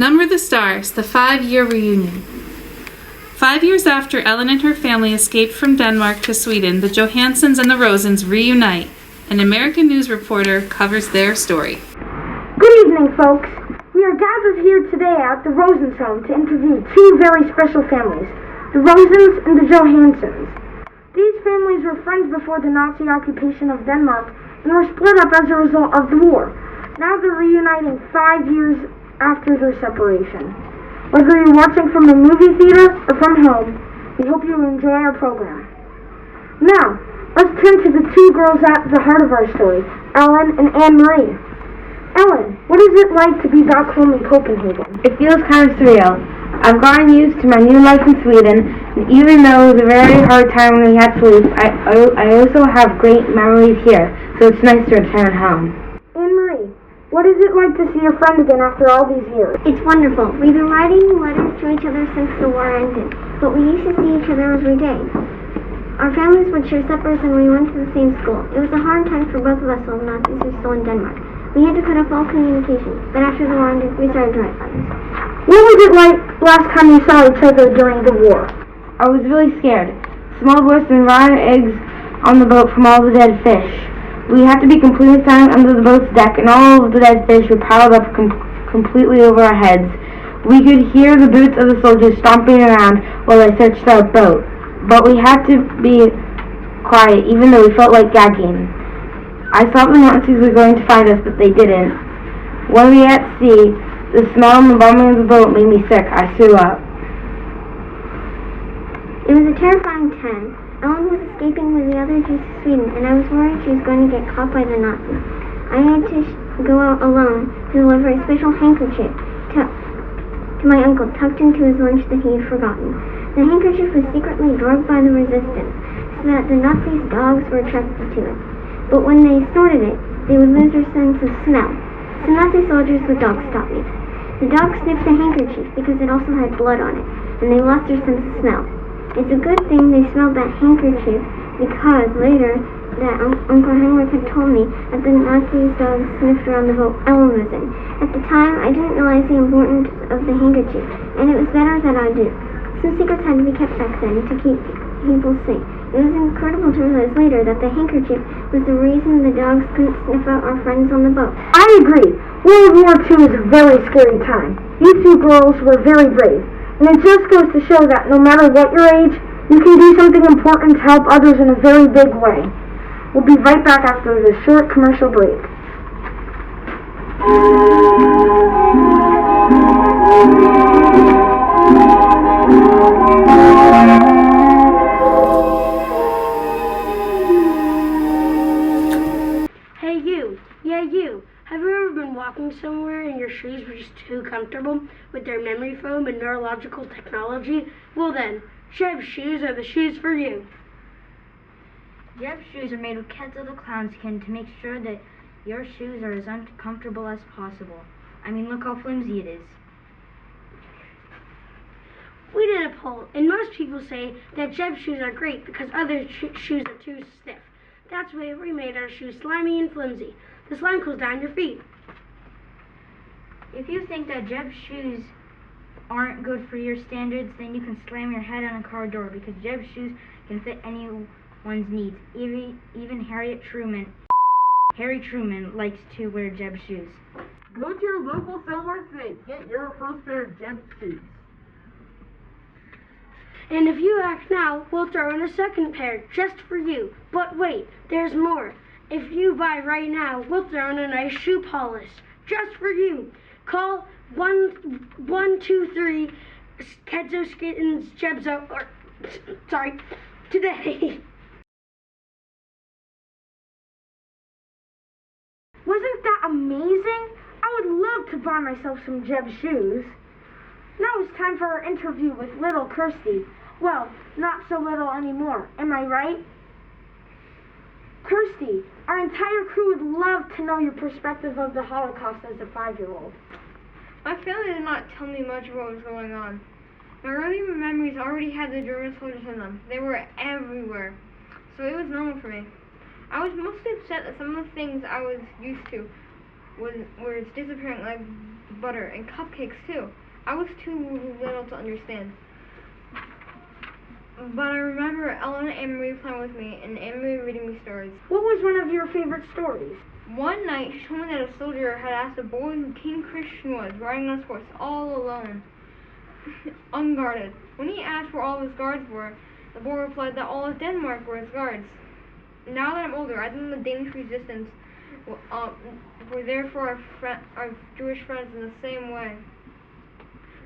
Number the Stars, the 5-year reunion. 5 years after Ellen and her family escaped from Denmark to Sweden, the Johansons and the Rosens reunite. An American news reporter covers their story. Good evening, folks. We are gathered here today at the Rosens home to interview two very special families, the Rosens and the Johansons. These families were friends before the Nazi occupation of Denmark and were split up as a result of the war. Now they're reuniting 5 years after their separation. Whether you're watching from a movie theater or from home, we hope you enjoy our program. Now, let's turn to the two girls at the heart of our story, Ellen and Anne-Marie. Ellen, what is it like to be back home in Copenhagen? It feels kind of surreal. I've gotten used to my new life in Sweden, and even though it was a very hard time when we had to leave, I also have great memories here, so it's nice to return home. Anne-Marie, what is it like to see your friend again after all these years? It's wonderful. We've been writing letters to each other since the war ended, but we used to see each other every day. Our families would share suppers and we went to the same school. It was a hard time for both of us while the Nazis were still in Denmark. We had to cut off all communication, but after the war ended, we started to write letters. What was it like last time you saw each other during the war? I was really scared. Smelled worse than rotten eggs on the boat from all the dead fish. We had to be completely silent under the boat's deck, and all of the dead fish were piled up completely over our heads. We could hear the boots of the soldiers stomping around while they searched our boat, but we had to be quiet, even though we felt like gagging. I thought the Nazis were going to find us, but they didn't. When we were at sea, the smell and the bombing of the boat made me sick. I threw up. It was a terrifying time. Ellen was escaping with the other Jews to Sweden, and I was worried she was going to get caught by the Nazis. I had to go out alone to deliver a special handkerchief to my uncle, tucked into his lunch that he had forgotten. The handkerchief was secretly drugged by the resistance, so that the Nazis' dogs were attracted to it. But when they snorted it, they would lose their sense of smell. So Nazi soldiers with dogs stopped me. The dogs sniffed the handkerchief because it also had blood on it, and they lost their sense of smell. It's a good thing they smelled that handkerchief, because later that Uncle Henrik had told me that the Nazi dogs sniffed around the boat Ellen was in. At the time, I didn't realize the importance of the handkerchief, and it was better that I did. Some secrets had to be kept back then to keep people safe. It was incredible to realize later that the handkerchief was the reason the dogs couldn't sniff out our friends on the boat. I agree. World War II is a very scary time. These two girls were very brave. And it just goes to show that no matter what your age, you can do something important to help others in a very big way. We'll be right back after this short commercial break. Hey you, yeah you, have you ever been walking somewhere and your shoes were just too comfortable with their memory foam and neurological technology? Well then, Jeb shoes are the shoes for you. Jeb shoes are made with Quetzal the clown skin to make sure that your shoes are as uncomfortable as possible. I mean, look how flimsy it is. We did a poll, and most people say that Jeb shoes are great because other shoes are too stiff. That's why we made our shoes slimy and flimsy. The slime cools down your feet. If you think that Jeb shoes aren't good for your standards, then you can slam your head on a car door, because Jeb shoes can fit anyone's needs. Even Harry Truman likes to wear Jeb shoes. Go to your local Silver today. Get your first pair of Jeb shoes. And if you act now, we'll throw in a second pair just for you. But wait, there's more. If you buy right now, we'll throw in a nice shoe polish just for you. Call 123 Kedzo Skins Jebzo, today. Wasn't that amazing? I would love to buy myself some Jeb shoes. Now it's time for our interview with little Kirsty. Well, not so little anymore. Am I right? Kirsty, our entire crew would love to know your perspective of the Holocaust as a 5-year-old. My family did not tell me much of what was going on. My early memories already had the German soldiers in them. They were everywhere, so it was normal for me. I was mostly upset that some of the things I was used to were disappearing, like butter, and cupcakes too. I was too little to understand. But I remember Ellen and Anne-Marie playing with me, and Anne-Marie reading me stories. What was one of your favorite stories? One night, she told me that a soldier had asked a boy who King Christian was, riding on his horse, all alone, unguarded. When he asked where all his guards were, the boy replied that all of Denmark were his guards. Now that I'm older, I think the Danish resistance were there for our Jewish friends in the same way.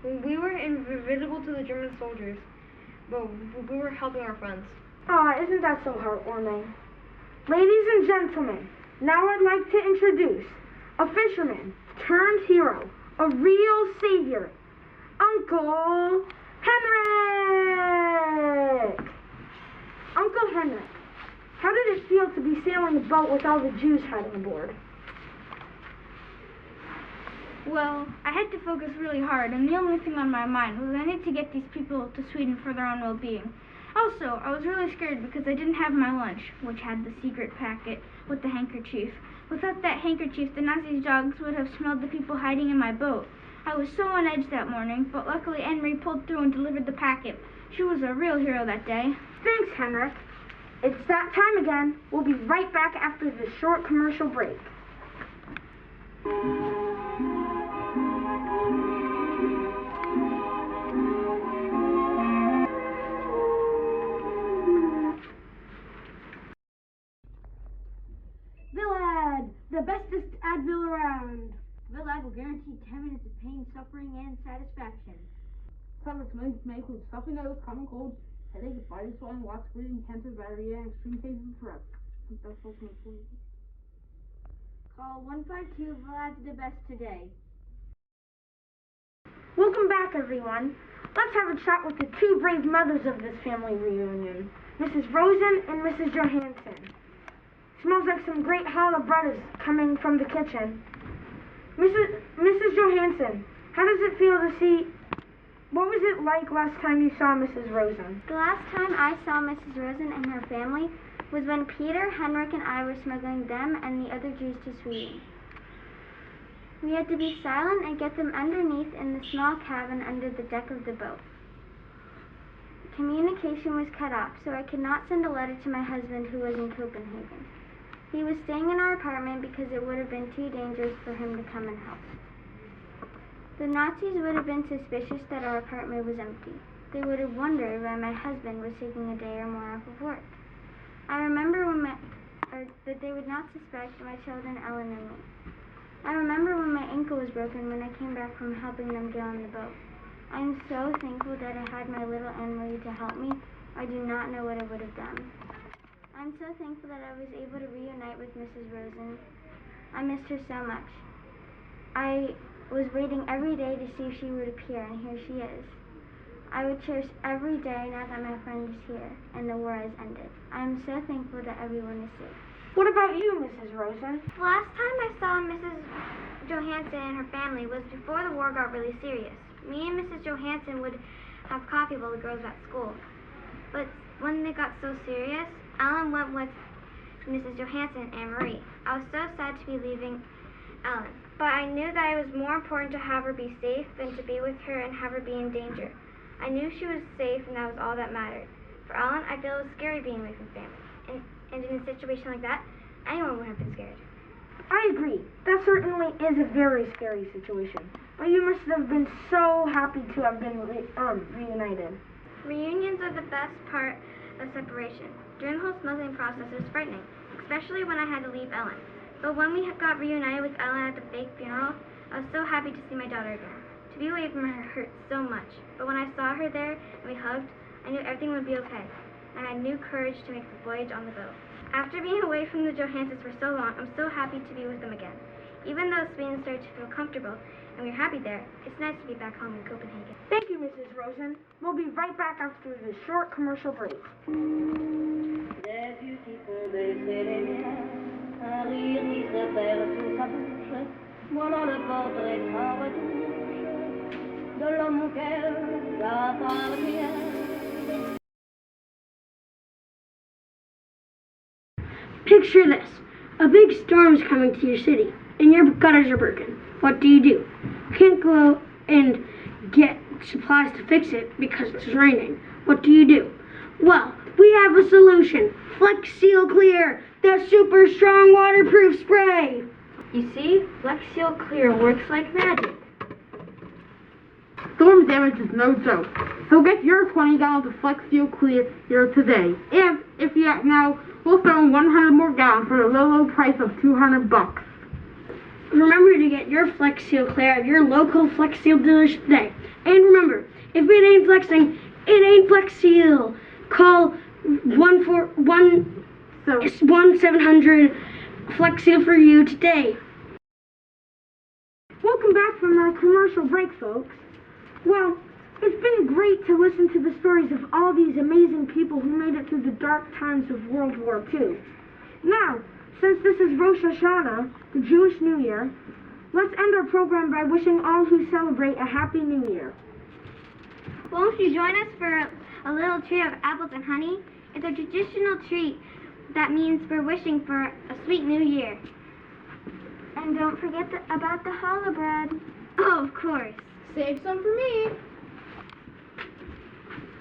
We were invisible to the German soldiers, but we were helping our friends. Isn't that so heartwarming? Ladies and gentlemen, now I'd like to introduce a fisherman turned hero, a real savior, Uncle Henrik! Uncle Henrik, how did it feel to be sailing a boat with all the Jews hiding aboard? Well, I had to focus really hard, and the only thing on my mind was I need to get these people to Sweden for their own well-being. Also, I was really scared because I didn't have my lunch, which had the secret packet with the handkerchief. Without that handkerchief, the Nazis' dogs would have smelled the people hiding in my boat. I was so on edge that morning, but luckily Anne-Marie pulled through and delivered the packet. She was a real hero that day. Thanks, Henrik. It's that time again. We'll be right back after this short commercial break. Vilad, the bestest Advil around. Vilad will guarantee 10 minutes of pain, suffering, and satisfaction. Stomach's made with stuffy nose, common cold, headache, body swelling, lots of breathing, cancer, diarrhea, and extreme cases of Tourette's. That's what's my point. Call 152 Vilad's the best today. Welcome back, everyone. Let's have a chat with the two brave mothers of this family reunion, Mrs. Rosen and Mrs. Johansson. Smells like some great challah bread is coming from the kitchen. Mrs. Johansson, how does it feel to see? What was it like last time you saw Mrs. Rosen? The last time I saw Mrs. Rosen and her family was when Peter, Henrik, and I were smuggling them and the other Jews to Sweden. We had to be silent and get them underneath in the small cabin under the deck of the boat. Communication was cut off, so I could not send a letter to my husband who was in Copenhagen. He was staying in our apartment because it would have been too dangerous for him to come and help. The Nazis would have been suspicious that our apartment was empty. They would have wondered why my husband was taking a day or more off of work. I remember that they would not suspect my children, Ellen and me. I remember when my ankle was broken when I came back from helping them get on the boat. I am so thankful that I had my little Anne-Marie to help me. I do not know what I would have done. I'm so thankful that I was able to reunite with Mrs. Rosen. I missed her so much. I was waiting every day to see if she would appear, and here she is. I would cherish every day now that my friend is here and the war has ended. I am so thankful that everyone is safe. What about you, Mrs. Rosen? The last time I saw Mrs. Johansson and her family was before the war got really serious. Me and Mrs. Johansson would have coffee while the girls were at school. But when they got so serious, Ellen went with Mrs. Johansson and Marie. I was so sad to be leaving Ellen, but I knew that it was more important to have her be safe than to be with her and have her be in danger. I knew she was safe, and that was all that mattered. For Ellen, I feel it was scary being away from family, and in a situation like that, anyone would have been scared. I agree. That certainly is a very scary situation. But you must have been so happy to have been reunited. Reunions are the best part of separation. During the whole smuggling process, it was frightening, especially when I had to leave Ellen. But when we got reunited with Ellen at the fake funeral, I was so happy to see my daughter again. To be away from her hurt so much, but when I saw her there and we hugged, I knew everything would be okay, and I had new courage to make the voyage on the boat. After being away from the Johanssons for so long, I'm so happy to be with them again. Even though Sweden started to feel comfortable and we're happy there, it's nice to be back home in Copenhagen. Thank you, Mrs. Rosen. We'll be right back after this short commercial break. Des yeux qui font baisser les miens, un rire qui se perd sous sa bouche, voilà le portrait sans retouche de l'homme auquel j'appartiens. Picture this. A big storm is coming to your city, and your gutters are broken. What do? You can't go out and get supplies to fix it because it's raining. What do? Well, we have a solution. Flex Seal Clear, the super strong waterproof spray. You see, Flex Seal Clear works like magic. Storm damage is no joke. So get your 20 gallons of Flex Seal Clear here today. And if you act now, we'll throw in 100 more gallons for the low price of $200. Remember to get your Flex Seal Clear at your local Flex Seal dealers today. And remember, if it ain't flexing, it ain't Flex Seal. Call 1-700 Flex Seal for you today. Welcome back from our commercial break, folks. Well, it's been great to listen to the stories of all these amazing people who made it through the dark times of World War II. Now, since this is Rosh Hashana, the Jewish New Year, let's end our program by wishing all who celebrate a Happy New Year. Won't you join us for a little tree of apples and honey? It's a traditional treat that means we're wishing for a sweet new year. And don't forget about the challah bread. Oh, of course. Save some for me.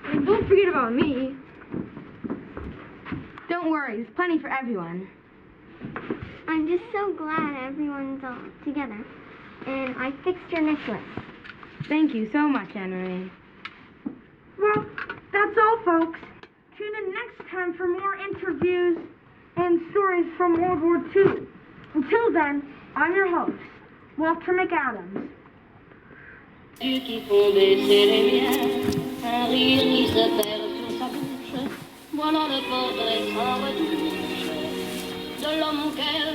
And don't forget about me. Don't worry, there's plenty for everyone. I'm just so glad everyone's all together. And I fixed your necklace. Thank you so much, Anne-Marie. Well, that's all, folks. Tune in next time for more interviews and stories from World War II. Until then, I'm your host, Walter McAdams. Yeux qui font baisser les miens, un rire qui se perd sur sa bouche. Voilà le portrait sans retouche de l'homme qu'elle